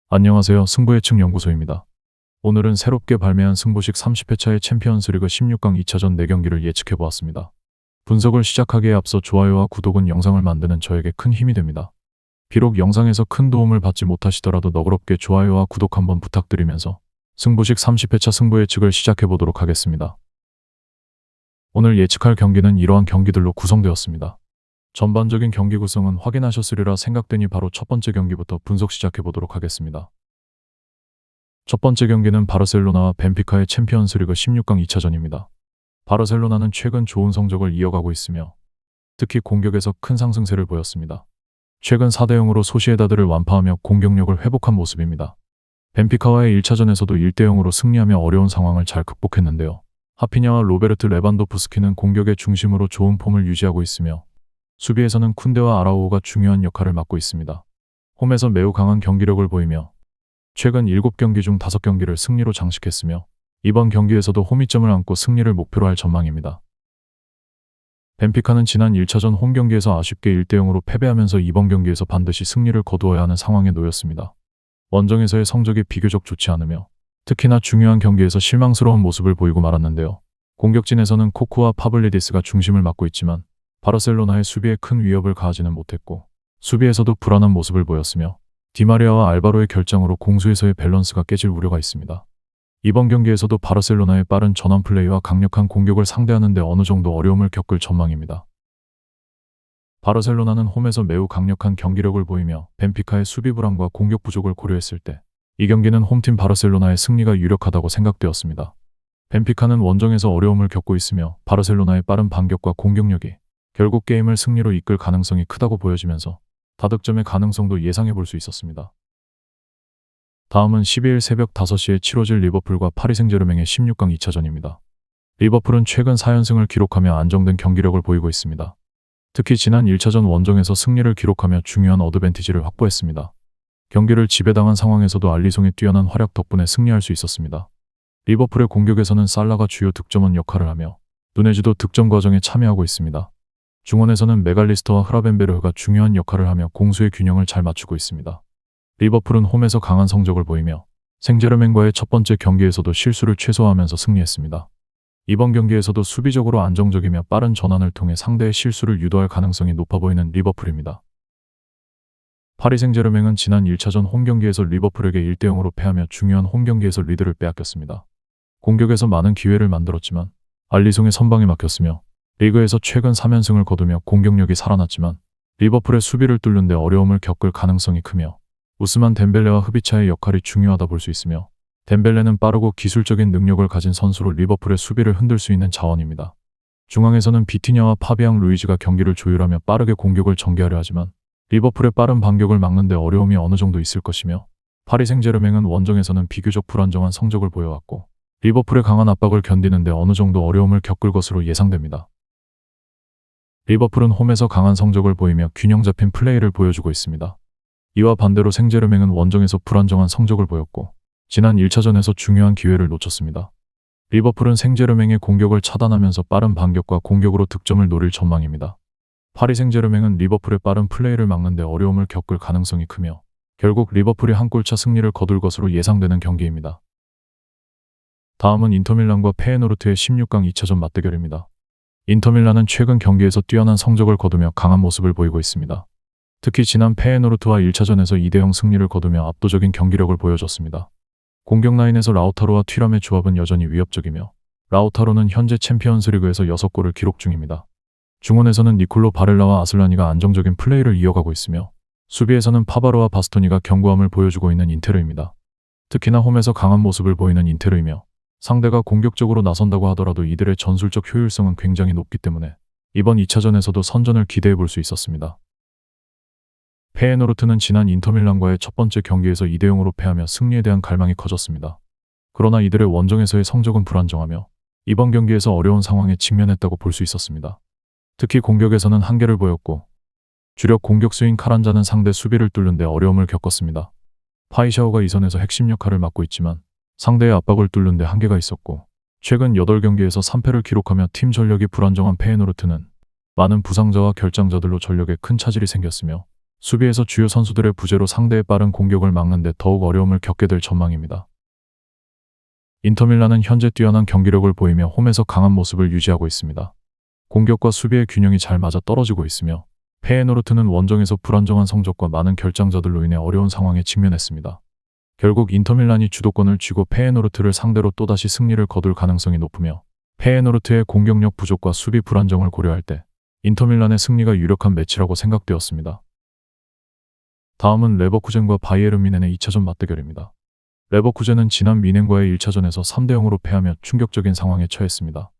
안녕하세요. 승부예측 연구소입니다. 오늘은 새롭게 발매한 승부식 30회차의 챔피언스리그 16강 2차전 4경기를 예측해보았습니다. 분석을 시작하기에 앞서 좋아요와 구독은 영상을 만드는 저에게 큰 힘이 됩니다. 비록 영상에서 큰 도움을 받지 못하시더라도 너그럽게 좋아요와 구독 한번 부탁드리면서 승부식 30회차 승부예측을 시작해보도록 하겠습니다. 오늘 예측할 경기는 이러한 경기들로 구성되었습니다. 전반적인 경기 구성은 확인하셨으리라 생각되니 바로 첫 번째 경기부터 분석 시작해보도록 하겠습니다. 첫 번째 경기는 바르셀로나와 벤피카의 챔피언스리그 16강 2차전입니다. 바르셀로나는 최근 좋은 성적을 이어가고 있으며 특히 공격에서 큰 상승세를 보였습니다. 최근 4대0으로 소시에다드를 완파하며 공격력을 회복한 모습입니다. 벤피카와의 1차전에서도 1대0으로 승리하며 어려운 상황을 잘 극복했는데요. 하피냐와 로베르트 레반도프스키는 공격의 중심으로 좋은 폼을 유지하고 있으며 수비에서는 쿤데와 아라우호가 중요한 역할을 맡고 있습니다. 홈에서 매우 강한 경기력을 보이며 최근 7경기 중 5경기를 승리로 장식했으며 이번 경기에서도 홈이점을 안고 승리를 목표로 할 전망입니다. 벤피카는 지난 1차전 홈경기에서 아쉽게 1대0으로 패배하면서 이번 경기에서 반드시 승리를 거두어야 하는 상황에 놓였습니다. 원정에서의 성적이 비교적 좋지 않으며 특히나 중요한 경기에서 실망스러운 모습을 보이고 말았는데요. 공격진에서는 코쿠와 파블리디스가 중심을 맡고 있지만 바르셀로나의 수비에 큰 위협을 가하지는 못했고 수비에서도 불안한 모습을 보였으며 디마리아와 알바로의 결장으로 공수에서의 밸런스가 깨질 우려가 있습니다. 이번 경기에서도 바르셀로나의 빠른 전환 플레이와 강력한 공격을 상대하는 데 어느 정도 어려움을 겪을 전망입니다. 바르셀로나는 홈에서 매우 강력한 경기력을 보이며 벤피카의 수비 불안과 공격 부족을 고려했을 때 이 경기는 홈팀 바르셀로나의 승리가 유력하다고 생각되었습니다. 벤피카는 원정에서 어려움을 겪고 있으며 바르셀로나의 빠른 반격과 공격력이 결국 게임을 승리로 이끌 가능성이 크다고 보여지면서 다득점의 가능성도 예상해 볼 수 있었습니다. 다음은 12일 새벽 5시에 치러질 리버풀과 파리 생제르맹의 16강 2차전입니다. 리버풀은 최근 4연승을 기록하며 안정된 경기력을 보이고 있습니다. 특히 지난 1차전 원정에서 승리를 기록하며 중요한 어드밴티지를 확보했습니다. 경기를 지배당한 상황에서도 알리송의 뛰어난 활약 덕분에 승리할 수 있었습니다. 리버풀의 공격에서는 살라가 주요 득점원 역할을 하며 누네즈도 득점 과정에 참여하고 있습니다. 중원에서는 메갈리스터와 흐라벤베르흐가 중요한 역할을 하며 공수의 균형을 잘 맞추고 있습니다. 리버풀은 홈에서 강한 성적을 보이며 생제르맹과의 첫 번째 경기에서도 실수를 최소화하면서 승리했습니다. 이번 경기에서도 수비적으로 안정적이며 빠른 전환을 통해 상대의 실수를 유도할 가능성이 높아 보이는 리버풀입니다. 파리 생제르맹은 지난 1차전 홈경기에서 리버풀에게 1대0으로 패하며 중요한 홈경기에서 리드를 빼앗겼습니다. 공격에서 많은 기회를 만들었지만 알리송의 선방에 막혔으며 리그에서 최근 3연승을 거두며 공격력이 살아났지만 리버풀의 수비를 뚫는 데 어려움을 겪을 가능성이 크며 우스만 덴벨레와 흐비차의 역할이 중요하다 볼 수 있으며 덴벨레는 빠르고 기술적인 능력을 가진 선수로 리버풀의 수비를 흔들 수 있는 자원입니다. 중앙에서는 비티냐와 파비앙 루이즈가 경기를 조율하며 빠르게 공격을 전개하려 하지만 리버풀의 빠른 반격을 막는 데 어려움이 어느 정도 있을 것이며 파리 생제르맹은 원정에서는 비교적 불안정한 성적을 보여왔고 리버풀의 강한 압박을 견디는 데 어느 정도 어려움을 겪을 것으로 예상됩니다. 리버풀은 홈에서 강한 성적을 보이며 균형 잡힌 플레이를 보여주고 있습니다. 이와 반대로 생제르맹은 원정에서 불안정한 성적을 보였고 지난 1차전에서 중요한 기회를 놓쳤습니다. 리버풀은 생제르맹의 공격을 차단하면서 빠른 반격과 공격으로 득점을 노릴 전망입니다. 파리 생제르맹은 리버풀의 빠른 플레이를 막는 데 어려움을 겪을 가능성이 크며 결국 리버풀이 한 골차 승리를 거둘 것으로 예상되는 경기입니다. 다음은 인터밀란과 페에노르트의 16강 2차전 맞대결입니다. 인터밀란은 최근 경기에서 뛰어난 성적을 거두며 강한 모습을 보이고 있습니다. 특히 지난 페에노르트와 1차전에서 2대0 승리를 거두며 압도적인 경기력을 보여줬습니다. 공격 라인에서 라우타로와 튀람의 조합은 여전히 위협적이며 라우타로는 현재 챔피언스리그에서 6골을 기록 중입니다. 중원에서는 니콜로 바렐라와 아슬라니가 안정적인 플레이를 이어가고 있으며 수비에서는 파바로와 바스토니가 견고함을 보여주고 있는 인테르입니다. 특히나 홈에서 강한 모습을 보이는 인테르이며 상대가 공격적으로 나선다고 하더라도 이들의 전술적 효율성은 굉장히 높기 때문에 이번 2차전에서도 선전을 기대해 볼 수 있었습니다. 페에노르트는 지난 인터밀란과의 첫 번째 경기에서 2대0으로 패하며 승리에 대한 갈망이 커졌습니다. 그러나 이들의 원정에서의 성적은 불안정하며 이번 경기에서 어려운 상황에 직면했다고 볼 수 있었습니다. 특히 공격에서는 한계를 보였고 주력 공격수인 카란자는 상대 수비를 뚫는 데 어려움을 겪었습니다. 파이샤오가 이 선에서 핵심 역할을 맡고 있지만 상대의 압박을 뚫는 데 한계가 있었고 최근 8경기에서 3패를 기록하며 팀 전력이 불안정한 페에노르트는 많은 부상자와 결장자들로 전력에 큰 차질이 생겼으며 수비에서 주요 선수들의 부재로 상대의 빠른 공격을 막는 데 더욱 어려움을 겪게 될 전망입니다. 인터밀란은 현재 뛰어난 경기력을 보이며 홈에서 강한 모습을 유지하고 있습니다. 공격과 수비의 균형이 잘 맞아 떨어지고 있으며 페에노르트는 원정에서 불안정한 성적과 많은 결장자들로 인해 어려운 상황에 직면했습니다. 결국 인터밀란이 주도권을 쥐고 페에노르트를 상대로 또다시 승리를 거둘 가능성이 높으며 페에노르트의 공격력 부족과 수비 불안정을 고려할 때 인터밀란의 승리가 유력한 매치라고 생각되었습니다. 다음은 레버쿠젠과 바이에른 뮌헨의 2차전 맞대결입니다. 레버쿠젠은 지난 뮌헨과의 1차전에서 3대0으로 패하며 충격적인 상황에 처했습니다.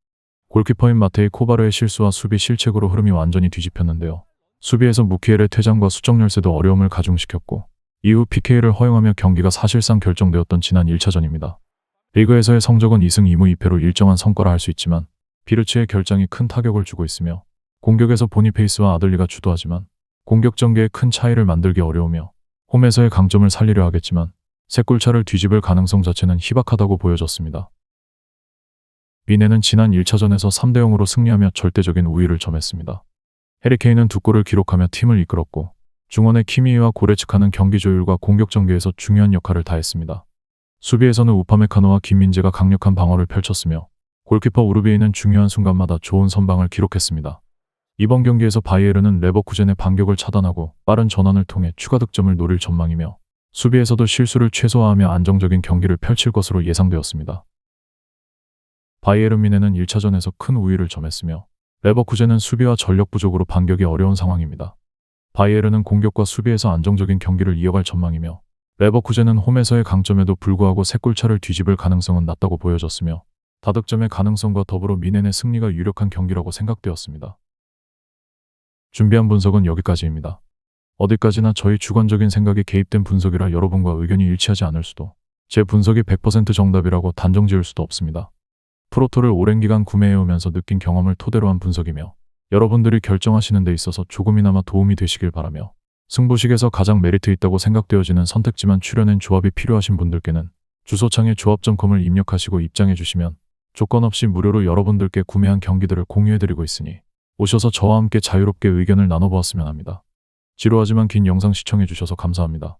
골키퍼인 마테이 코바르의 실수와 수비 실책으로 흐름이 완전히 뒤집혔는데요. 수비에서 무키엘의 퇴장과 수적 열세도 어려움을 가중시켰고 이후 PK를 허용하며 경기가 사실상 결정되었던 지난 1차전입니다. 리그에서의 성적은 2승 2무 2패로 일정한 성과라 할 수 있지만 비르츠의 결장이 큰 타격을 주고 있으며 공격에서 보니페이스와 아들리가 주도하지만 공격 전개에 큰 차이를 만들기 어려우며 홈에서의 강점을 살리려 하겠지만 세 골차를 뒤집을 가능성 자체는 희박하다고 보여졌습니다. 뮌헨은 지난 1차전에서 3대0으로 승리하며 절대적인 우위를 점했습니다. 해리케인은 2골을 기록하며 팀을 이끌었고 중원의 키미히와 고레츠카는 경기 조율과 공격 전개에서 중요한 역할을 다했습니다. 수비에서는 우파메카노와 김민재가 강력한 방어를 펼쳤으며 골키퍼 우르비에는 중요한 순간마다 좋은 선방을 기록했습니다. 이번 경기에서 바이에른은 레버쿠젠의 반격을 차단하고 빠른 전환을 통해 추가 득점을 노릴 전망이며 수비에서도 실수를 최소화하며 안정적인 경기를 펼칠 것으로 예상되었습니다. 바이에른 뮌헨은 1차전에서 큰 우위를 점했으며 레버쿠젠은 수비와 전력 부족으로 반격이 어려운 상황입니다. 바이에른은 공격과 수비에서 안정적인 경기를 이어갈 전망이며 레버쿠젠은 홈에서의 강점에도 불구하고 3골차를 뒤집을 가능성은 낮다고 보여졌으며 다득점의 가능성과 더불어 뮌헨의 승리가 유력한 경기라고 생각되었습니다. 준비한 분석은 여기까지입니다. 어디까지나 저희 주관적인 생각이 개입된 분석이라 여러분과 의견이 일치하지 않을 수도, 제 분석이 100% 정답이라고 단정 지을 수도 없습니다. 프로토를 오랜 기간 구매해오면서 느낀 경험을 토대로 한 분석이며 여러분들이 결정하시는 데 있어서 조금이나마 도움이 되시길 바라며 승부식에서 가장 메리트 있다고 생각되어지는 선택지만 추려낸 조합이 필요하신 분들께는 주소창에 조합.com을 입력하시고 입장해 주시면 조건 없이 무료로 여러분들께 구매한 경기들을 공유해드리고 있으니 오셔서 저와 함께 자유롭게 의견을 나눠보았으면 합니다. 지루하지만 긴 영상 시청해 주셔서 감사합니다.